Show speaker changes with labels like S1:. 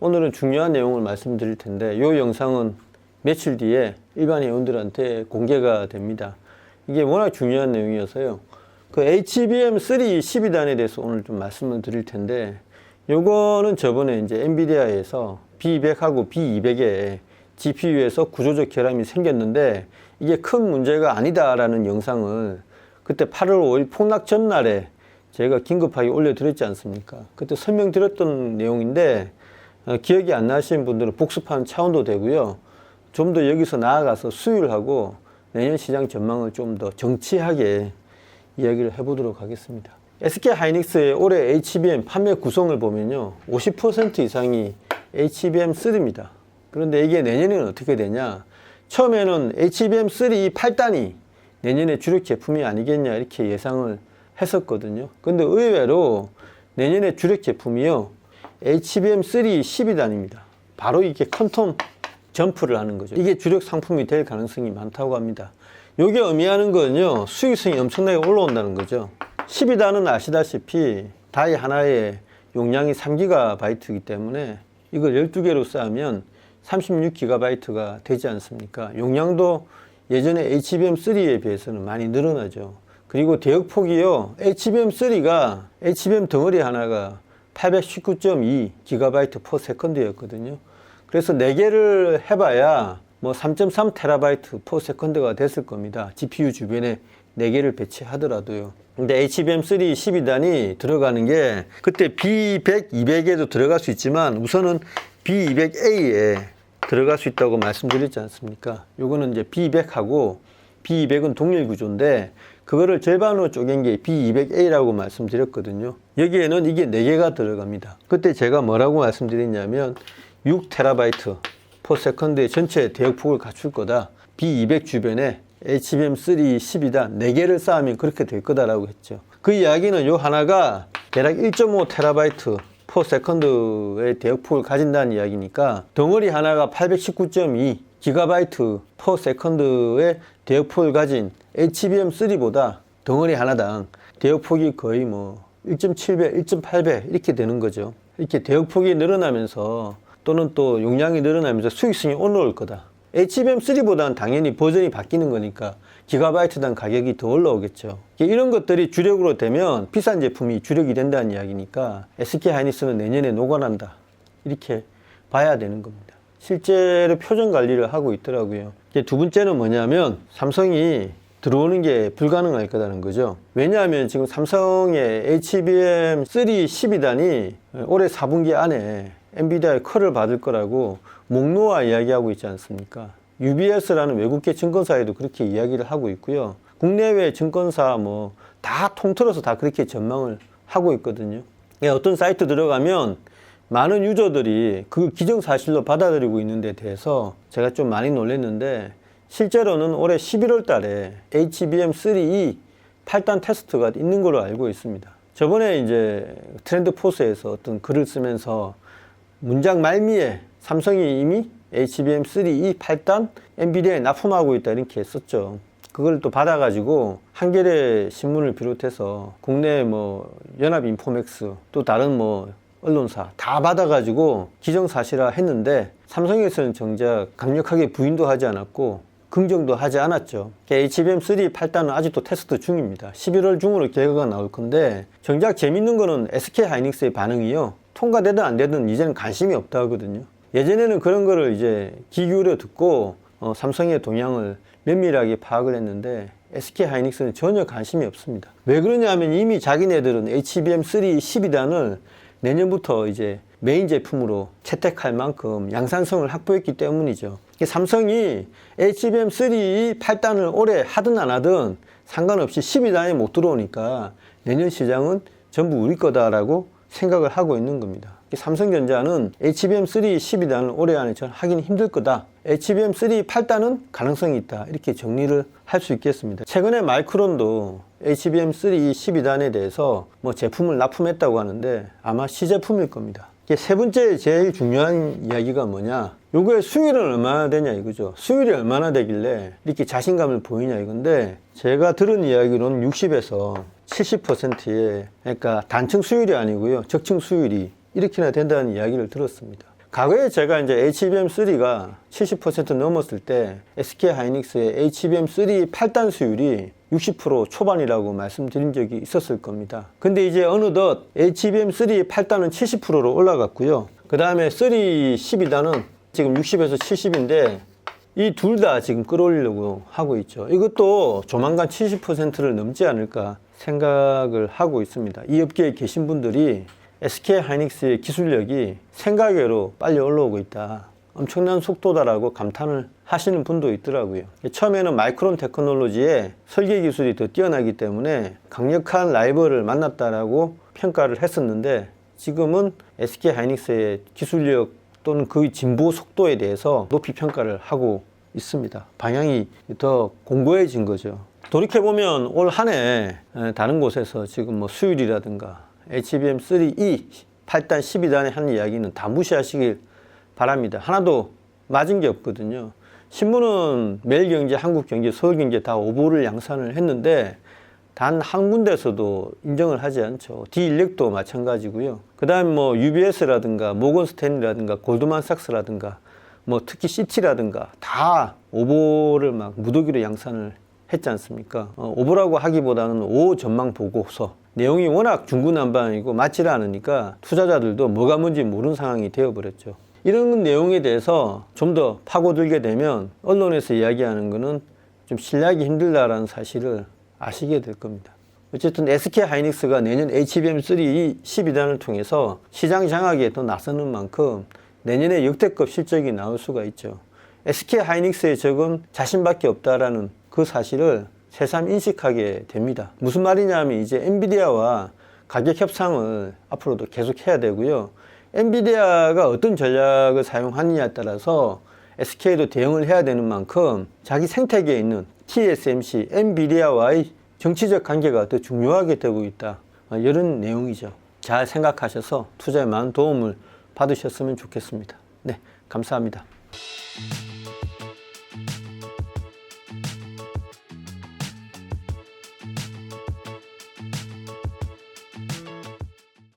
S1: 오늘은 중요한 내용을 말씀드릴 텐데 이 영상은 며칠 뒤에 일반 회원들한테 공개가 됩니다. 이게 워낙 중요한 내용이어서요. 그 HBM3 12단에 대해서 오늘 좀 말씀을 드릴 텐데 요거는 저번에 이제 엔비디아에서 B200하고 B200에 GPU에서 구조적 결함이 생겼는데 이게 큰 문제가 아니다라는 영상을 그때 8월 5일 폭락 전날에 제가 긴급하게 올려드렸지 않습니까? 그때 설명드렸던 내용인데 기억이 안 나시는 분들은 복습하는 차원도 되고요. 좀 더 여기서 나아가서 수율하고 내년 시장 전망을 좀 더 정치하게 이야기를 해보도록 하겠습니다. SK하이닉스의 올해 HBM 판매 구성을 보면요. 50% 이상이 HBM3입니다. 그런데 이게 내년에는 어떻게 되냐? 처음에는 HBM3 8단이 내년에 주력 제품이 아니겠냐 이렇게 예상을 했었거든요. 근데 의외로 내년에 주력 제품이요. HBM3 12단입니다. 바로 이게 퀀텀 점프를 하는 거죠. 이게 주력 상품이 될 가능성이 많다고 합니다. 이게 의미하는 거는요. 수익성이 엄청나게 올라온다는 거죠. 12단은 아시다시피 다이 하나의 용량이 3GB이기 때문에 이걸 12개로 쌓으면 36GB가 되지 않습니까? 용량도 예전에 HBM3에 비해서는 많이 늘어나죠. 그리고 대역폭이요. HBM3가 HBM 덩어리 하나가 819.2GB/s 였거든요. 그래서 4개를 해봐야 뭐 3.3TB/s가 됐을 겁니다. GPU 주변에 4개를 배치하더라도요. 근데 HBM3 12단이 들어가는 게 그때 B100, 200에도 들어갈 수 있지만 우선은 B200A에 들어갈 수 있다고 말씀드렸지 않습니까? 요거는 이제 B200하고 B200은 동일 구조인데 그거를 절반으로 쪼갠 게 B200A라고 말씀드렸거든요. 여기에는 이게 4개가 들어갑니다. 그때 제가 뭐라고 말씀드렸냐면 6TB/s의 전체 대역폭을 갖출 거다. B200 주변에 HBM3 12단 4개를 쌓으면 그렇게 될 거다라고 했죠. 그 이야기는 요 하나가 대략 1.5TB/s의 대역폭을 가진다는 이야기니까 덩어리 하나가 819.2GB/s의 대역폭을 가진 HBM3보다 덩어리 하나당 대역폭이 거의 뭐 1.7배, 1.8배 이렇게 되는 거죠. 이렇게 대역폭이 늘어나면서 또는 또 용량이 늘어나면서 수익성이 올라올 거다. HBM3보다는 당연히 버전이 바뀌는 거니까 기가바이트당 가격이 더 올라오겠죠. 이런 것들이 주력으로 되면 비싼 제품이 주력이 된다는 이야기니까 SK하이닉스는 내년에 녹아난다. 이렇게 봐야 되는 겁니다. 실제로 표준 관리를 하고 있더라고요. 두 번째는 뭐냐면 삼성이 들어오는 게 불가능할 거라는 거죠. 왜냐하면 지금 삼성의 HBM3 12단이 올해 4분기 안에 엔비디아의 컬을 받을 거라고 목 놓아 이야기하고 있지 않습니까? UBS라는 외국계 증권사에도 그렇게 이야기를 하고 있고요. 국내외 증권사 뭐 다 통틀어서 다 그렇게 전망을 하고 있거든요. 어떤 사이트 들어가면 많은 유저들이 그 기정사실로 받아들이고 있는 데 대해서 제가 좀 많이 놀랐는데 실제로는 올해 11월 달에 HBM3E 8단 테스트가 있는 걸로 알고 있습니다. 저번에 이제 트렌드포스에서 어떤 글을 쓰면서 문장 말미에 삼성이 이미 HBM3E 8단 엔비디아에 납품하고 있다 이렇게 했었죠. 그걸 또 받아가지고 한겨레 신문을 비롯해서 국내 뭐 연합인포맥스 또 다른 뭐 언론사 다 받아가지고 기정사실화 했는데 삼성에서는 정작 강력하게 부인도 하지 않았고 긍정도 하지 않았죠. HBM3 8단은 아직도 테스트 중입니다. 11월 중으로 결과가 나올 건데 정작 재밌는 거는 SK하이닉스의 반응이요. 통과되든 안 되든 이제는 관심이 없다 하거든요. 예전에는 그런 거를 이제 귀 기울여 듣고 삼성의 동향을 면밀하게 파악을 했는데 SK하이닉스는 전혀 관심이 없습니다. 왜 그러냐 하면 이미 자기네들은 HBM3 12단을 내년부터 이제 메인 제품으로 채택할 만큼 양산성을 확보했기 때문이죠. 삼성이 HBM3 8단을 올해 하든 안 하든 상관없이 12단에 못 들어오니까 내년 시장은 전부 우리 거다라고 생각을 하고 있는 겁니다. 삼성전자는 HBM3 12단을 올해 안에 전 하기는 힘들 거다. HBM3 8단은 가능성이 있다. 이렇게 정리를 할 수 있겠습니다. 최근에 마이크론도 HBM3 12단에 대해서 뭐 제품을 납품했다고 하는데 아마 시제품일 겁니다. 세 번째 제일 중요한 이야기가 뭐냐? 요거의 수율은 얼마나 되냐 이거죠. 수율이 얼마나 되길래 이렇게 자신감을 보이냐 이건데 제가 들은 이야기로는 60에서 70%의 그러니까 단층 수율이 아니고요. 적층 수율이 이렇게나 된다는 이야기를 들었습니다. 과거에 제가 이제 HBM3가 70% 넘었을 때 SK 하이닉스의 HBM3 8단 수율이 60% 초반이라고 말씀드린 적이 있었을 겁니다. 근데 이제 어느덧 HBM3 8단은 70%로 올라갔고요. 그 다음에 3 12단은 지금 60에서 70인데 이 둘 다 지금 끌어올리려고 하고 있죠. 이것도 조만간 70%를 넘지 않을까 생각을 하고 있습니다. 이 업계에 계신 분들이 SK 하이닉스의 기술력이 생각외로 빨리 올라오고 있다. 엄청난 속도다라고 감탄을 하시는 분도 있더라고요. 처음에는 마이크론 테크놀로지의 설계 기술이 더 뛰어나기 때문에 강력한 라이벌을 만났다라고 평가를 했었는데 지금은 SK 하이닉스의 기술력 또는 그 진보 속도에 대해서 높이 평가를 하고 있습니다. 방향이 더 공고해진 거죠. 돌이켜보면 올 한 해 다른 곳에서 지금 뭐 수율이라든가 HBM3E 8단 12단에 하는 이야기는 다 무시하시길 바랍니다. 하나도 맞은 게 없거든요. 신문은 매일경제, 한국경제, 서울경제 다 오보를 양산을 했는데 단 한 군데서도 인정을 하지 않죠. 디일렉도 마찬가지고요. 그 다음 뭐 UBS라든가 모건 스탠리라든가 골드만삭스라든가 뭐 특히 CT라든가 다 오보를 막 무더기로 양산을 했지 않습니까? 오보라고 하기보다는 오 전망 보고서 내용이 워낙 중구난방이고 맞지를 않으니까 투자자들도 뭐가 뭔지 모르는 상황이 되어버렸죠. 이런 내용에 대해서 좀 더 파고들게 되면 언론에서 이야기하는 거는 좀 신뢰하기 힘들다라는 사실을 아시게 될 겁니다. 어쨌든 SK 하이닉스가 내년 HBM3 12단을 통해서 시장 장악에 또 나서는 만큼 내년에 역대급 실적이 나올 수가 있죠. SK 하이닉스의 적은 자신밖에 없다라는 그 사실을 새삼 인식하게 됩니다. 무슨 말이냐 하면 이제 엔비디아와 가격 협상을 앞으로도 계속 해야 되고요. 엔비디아가 어떤 전략을 사용하느냐에 따라서 SK도 대응을 해야 되는 만큼 자기 생태계에 있는 TSMC, 엔비디아와의 정치적 관계가 더 중요하게 되고 있다. 이런 내용이죠. 잘 생각하셔서 투자에 많은 도움을 받으셨으면 좋겠습니다. 네, 감사합니다.